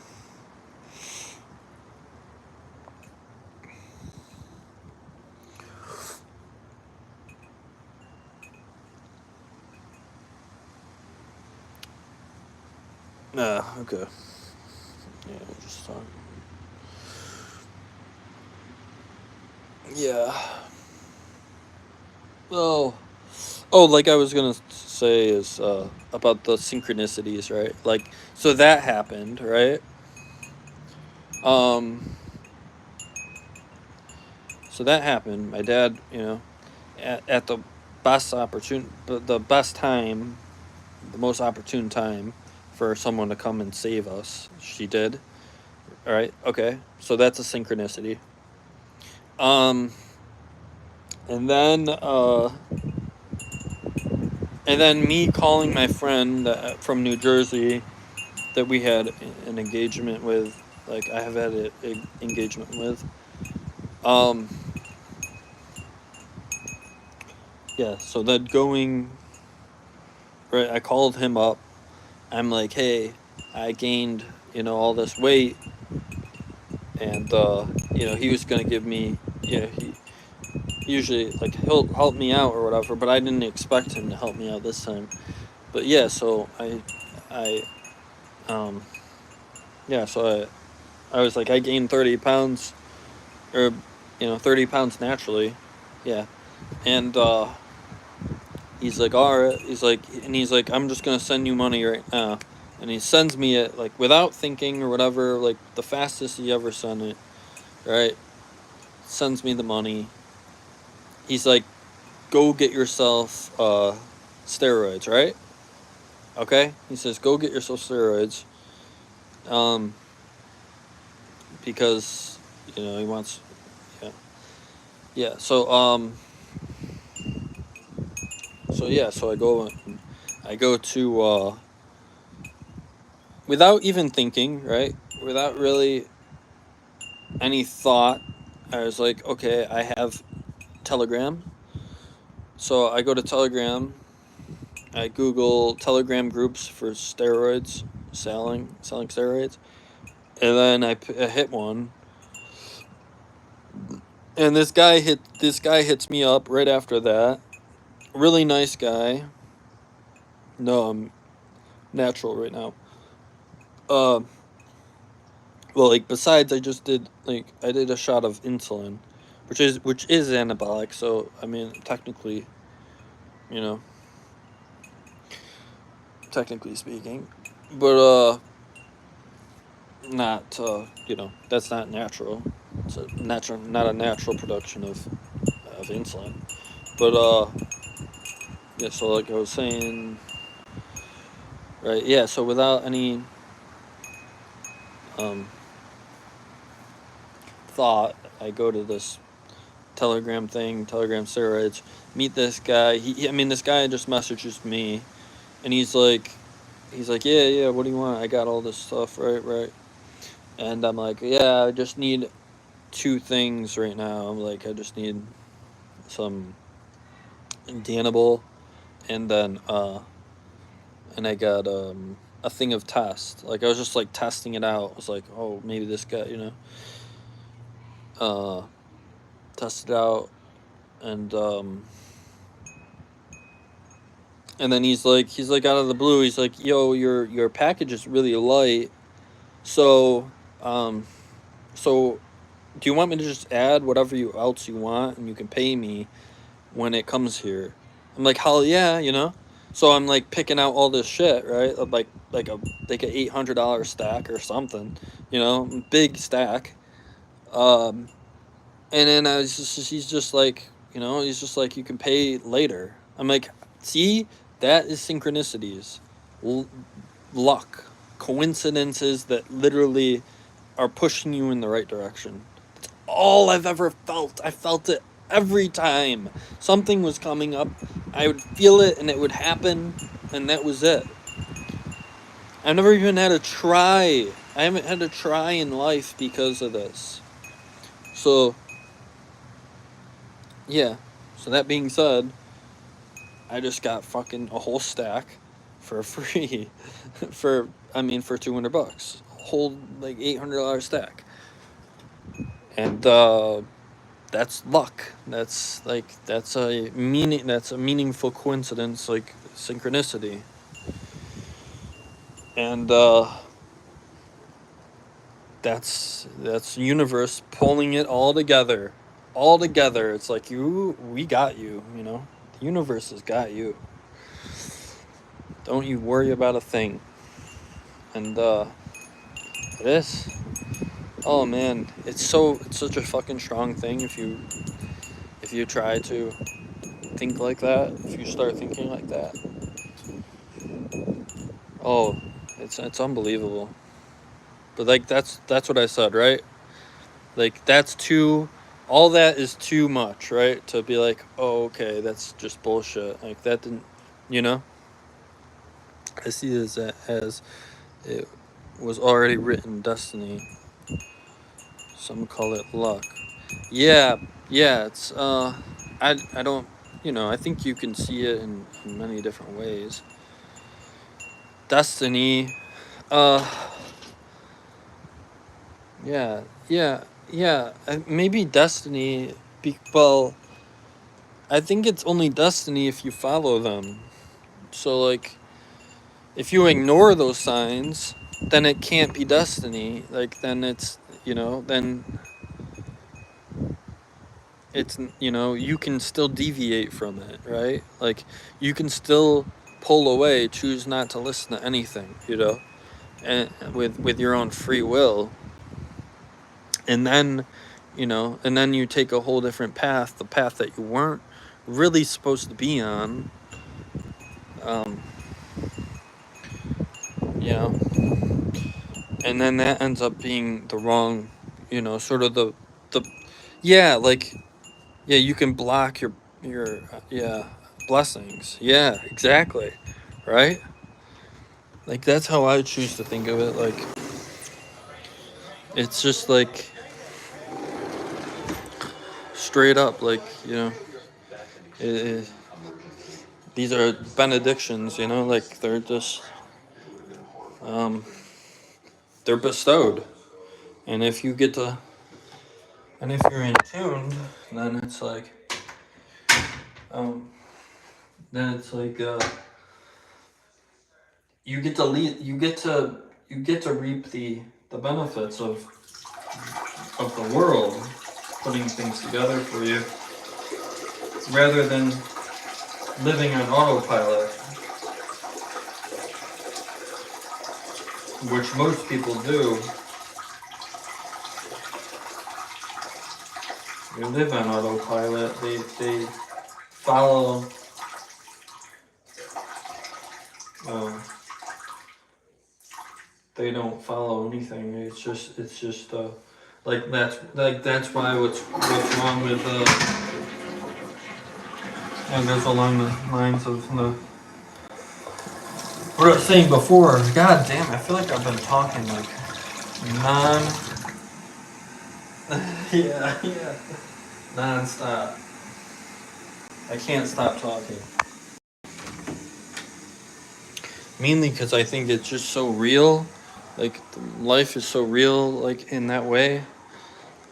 Okay. Yeah, just talking. Yeah. Like I was gonna say is about the synchronicities, right? Like, so that happened, right? Um, so that happened. My dad, at the the best time, the most opportune time for someone to come and save us, she did. All right. Okay. So that's a synchronicity. Um, and then me calling my friend from New Jersey that we had an engagement with, like I have had an engagement with. Um, yeah. So then going right, I called him up. I'm like, hey, I gained all this weight, and he was gonna give me, he usually, like, he'll help me out or whatever, but I didn't expect him to help me out this time. But yeah, so I yeah, so I was like, I gained 30 pounds, or 30 pounds naturally. Yeah. And he's like, all right. He's like, I'm just gonna send you money right now. And he sends me it, like, without thinking or whatever, like the fastest he ever sent it. Right? Sends me the money. He's like, go get yourself steroids, right? Okay? He says, go get yourself steroids. Because he wants, yeah. Yeah, so so I go to without even thinking, right? Without really any thought, I was like, okay, I have Telegram. So I go to Telegram. I Google Telegram groups for steroids, selling steroids, and then I hit one. And this guy hits me up right after that. Really nice guy. No, I'm natural right now. Well, like, besides, I did a shot of insulin, which is anabolic. So I mean, technically, you know, technically speaking, but not that's not natural. It's not a natural production of insulin. But yeah, so like I was saying, right, yeah, so without any thought, I go to this Telegram steroids, meet this guy. I mean, this guy just messages me, and he's like, yeah, what do you want? I got all this stuff, right. And I'm like, yeah, I just need 2 things right now. I'm like, I just need some Danable, and then and I got a thing of test. Like I was just like testing it out. I was like, oh, maybe this guy, test it out, and then he's like out of the blue, he's like, yo, your package is really light, so so do you want me to just add whatever else you want, and you can pay me when it comes here? I'm like, hell yeah. So I'm like picking out all this shit, right? Like a $800 stack or something, big stack. And then he's just like, you can pay later. I'm like, see, that is synchronicities, luck, coincidences that literally are pushing you in the right direction. That's all I've ever felt. I felt it every time something was coming up. I would feel it and it would happen, and that was it. I've never even had to try. I haven't had to try in life because of this. So, yeah. So that being said, I just got fucking a whole stack for free for $200. Whole like $800 stack. And that's luck. That's a meaningful coincidence, like synchronicity. And that's universe pulling it all together. It's like we got you, The universe has got you. Don't you worry about a thing. And this, oh man, it's such a fucking strong thing if you try to think like that, if you start thinking like that. Oh, it's unbelievable. But like that's what I said, right? Like that's all that is too much, right? To be like, oh, okay, that's just bullshit. Like that didn't, I see it as it was already written, destiny. Some call it luck. Yeah, it's I don't, I think you can see it in many different ways. Destiny, yeah. Maybe destiny. Well, I think it's only destiny if you follow them. So like, if you ignore those signs, then it can't be destiny. Like then it's then it's you can still deviate from it, right? Like you can still pull away, choose not to listen to anything, and with your own free will. And then you take a whole different path, the path that you weren't really supposed to be on. And then that ends up being the wrong, sort of the you can block your blessings. Yeah, exactly. Right? Like that's how I choose to think of it. Like it's just like straight up, like these are benedictions, like they're just they're bestowed. And if you're in tune, then it's like you get to reap the benefits of the world putting things together for you, rather than living on autopilot, which most people do. They live on autopilot. They follow they don't follow anything. It's just that's why what's wrong with and goes along the lines of the what I was saying before. God damn, I feel like I've been talking like non yeah non-stop. I can't stop talking. Mainly because I think it's just so real. Like life is so real, like in that way,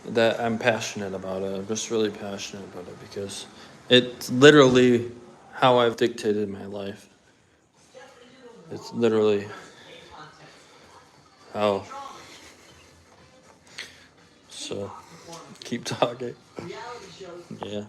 that I'm passionate about it. I'm just really passionate about it because it's literally how I've dictated my life. It's literally how. So, keep talking. Yeah.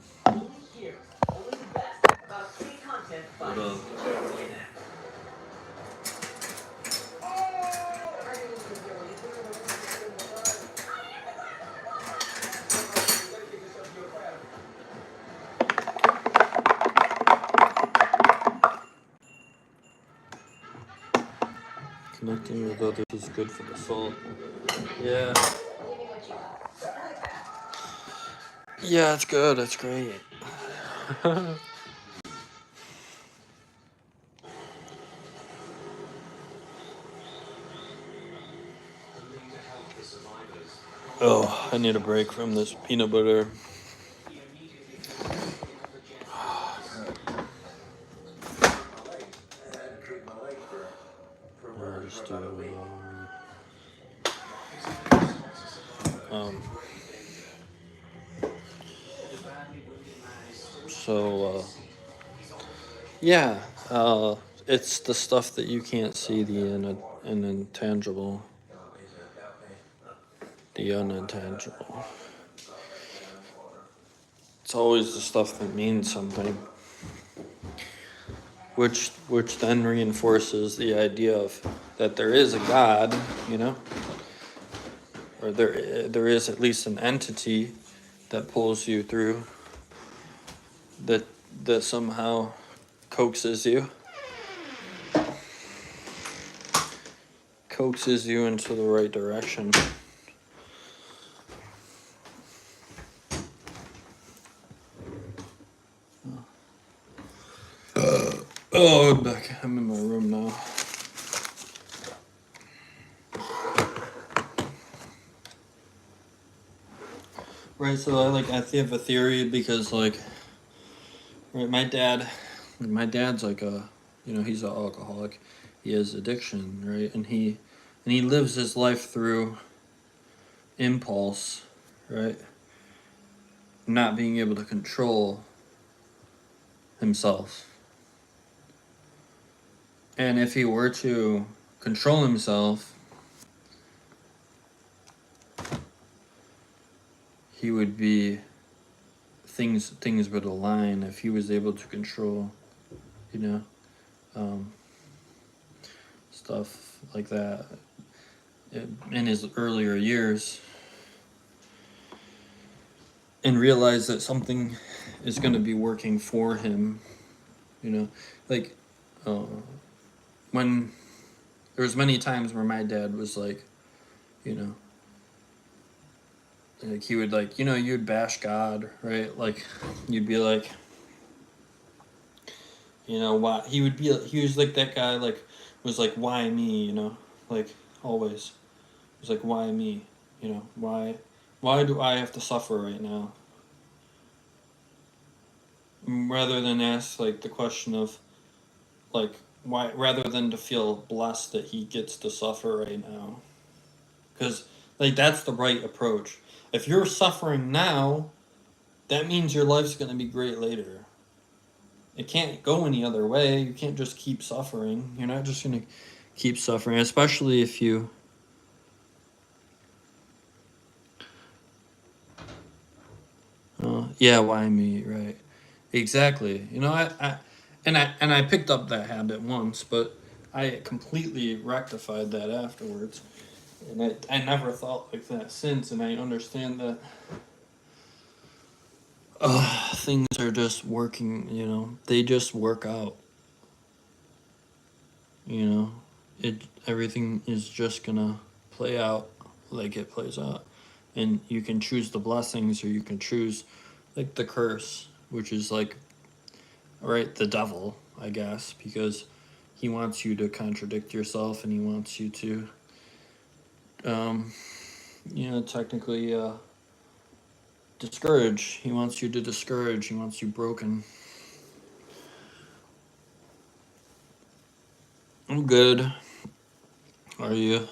Connecting with others is good for the soul. Yeah. Yeah, it's good. It's great. Oh, I need a break from this peanut butter. So, yeah, it's the stuff that you can't see, the intangible, the unintangible. It's always the stuff that means something, which then reinforces the idea of that there is a God, or there is at least an entity that pulls you through, that somehow coaxes you into the right direction. I'm in my room now. Right, so I have a theory because right, my dad's like he's an alcoholic. He has addiction, right? And he lives his life through impulse, right? Not being able to control himself. And if he were to control himself, he would be things would align if he was able to control, stuff like that in his earlier years, and realize that something is going to be working for him, when there was many times where my dad was like he would you'd bash God, right? Like you'd be like, why he was like that guy, was like, why me, always. It was like, why me, why do I have to suffer right now? Rather than ask the question of why, rather than to feel blessed that he gets to suffer right now, because that's the right approach. If you're suffering now, that means your life's going to be great later. It can't go any other way. You can't just keep suffering. You're not just going to keep suffering, especially if you why me, right? Exactly. I picked up that habit once, but I completely rectified that afterwards. And I never thought like that since, and I understand that things are just working, you know, they just work out. You know, everything is just gonna play out like it plays out. And you can choose the blessings or you can choose like the curse, which is like, right, the devil, I guess, because he wants you to contradict yourself and he wants you to technically discourage. He wants you to discourage. He wants you broken. I'm good. Are you?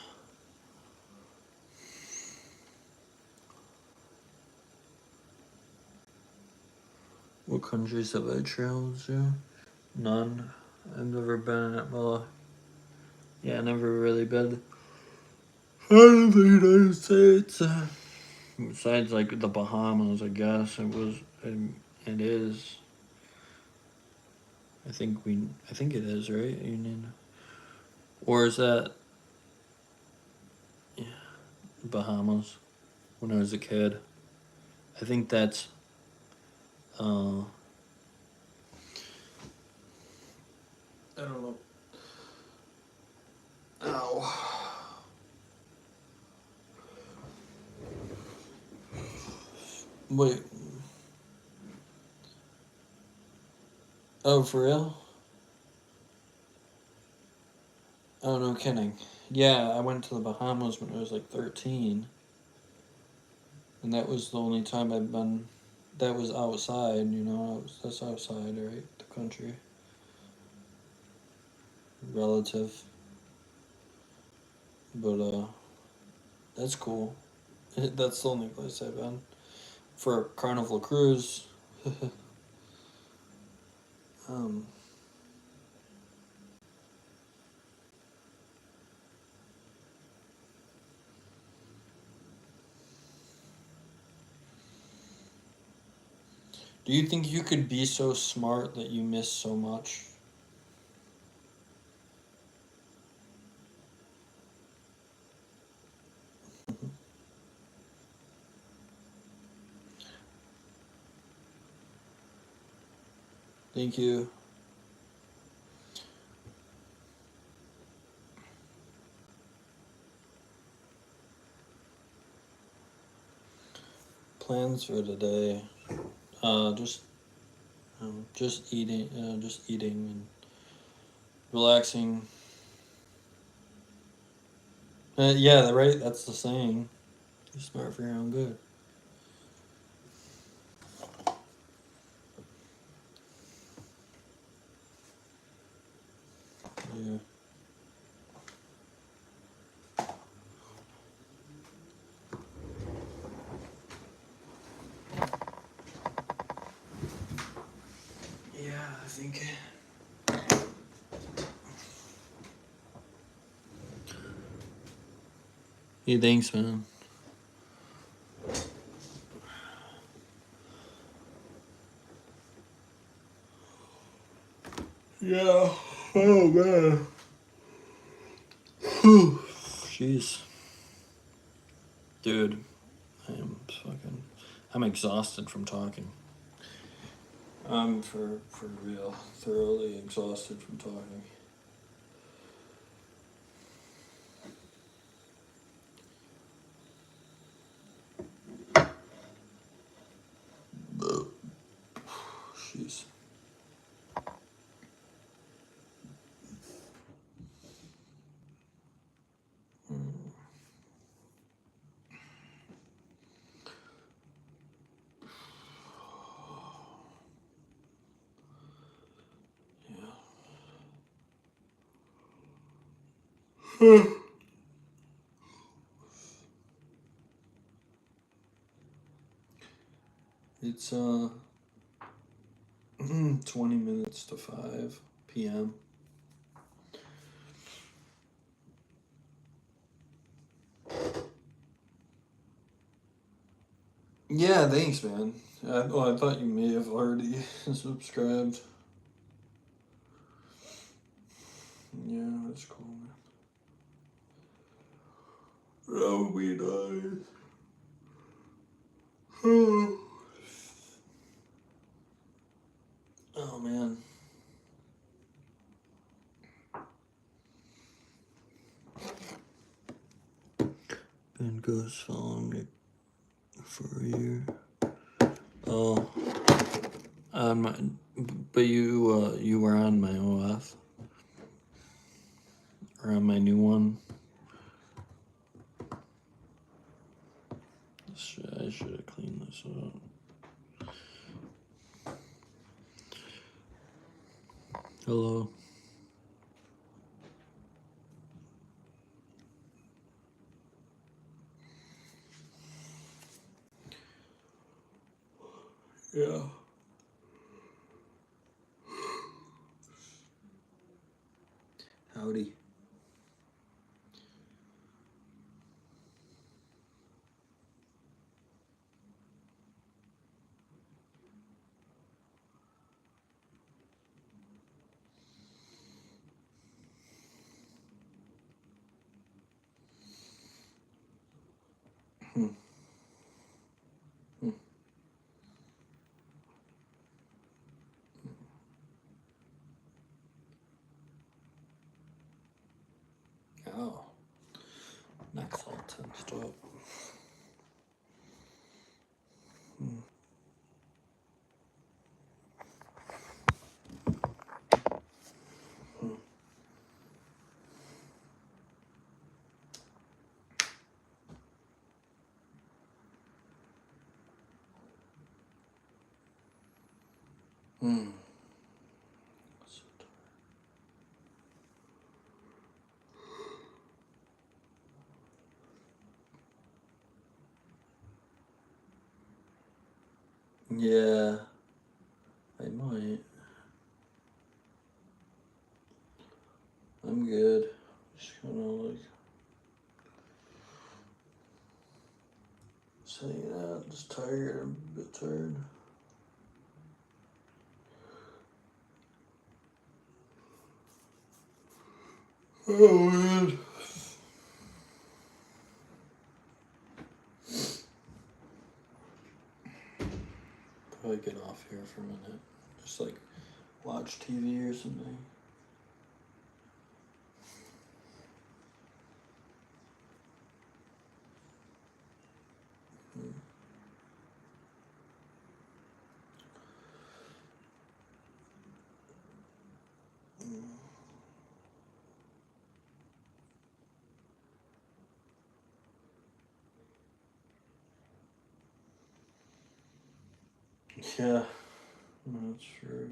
What countries have I traveled to? None. I've never been at yeah, never really been out of the United States. Besides, like, the Bahamas, I guess, it is. I think it is, right? Union. Or is that, yeah, Bahamas, when I was a kid? I think that's, I don't know. Ow. Wait. Oh, for real? Oh, no kidding. Yeah, I went to the Bahamas when I was like 13. And that was the only time I've been. That was outside, you know. That's outside, right? The country. Relative. But, that's cool. That's the only place I've been. For a Carnival cruise. um, do you think you could be so smart that you miss so much? Thank you. Plans for today. Just just eating and relaxing. Yeah, right. That's the saying. You're smart for your own good. Yeah. Yeah, I think. Hey, thanks, man. Yeah. Oh man. Whew. Jeez. Dude, I'm exhausted from talking. I'm for real thoroughly exhausted from talking. Jeez. Yeah. It's 20 minutes to 5 p.m. Yeah, thanks, man. I thought you may have already subscribed. Yeah, that's cool, man. That would be nice. Been ghost following me for a year. Oh, on my, but you were on my OS or on my new one. I should have cleaned this up. Hello. Yeah. Howdy. Oh, neck's all tensed up. So tired. Yeah, I might. I'm good. Just kind of like saying that. Just tired. I'm a bit tired. Oh man. Probably get off here for a minute. Just like watch TV or something. Yeah, that's true.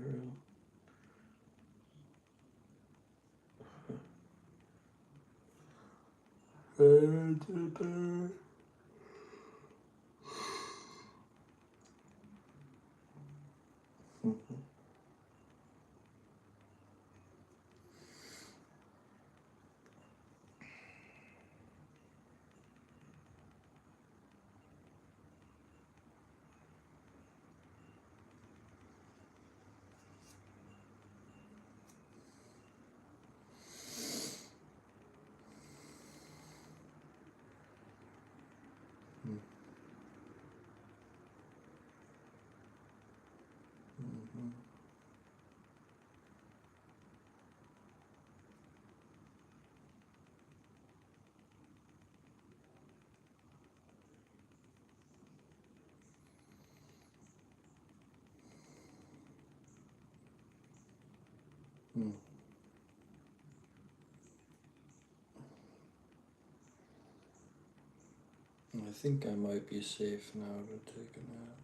I think I might be safe now to take a nap.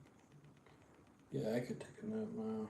Yeah, I could take a nap now.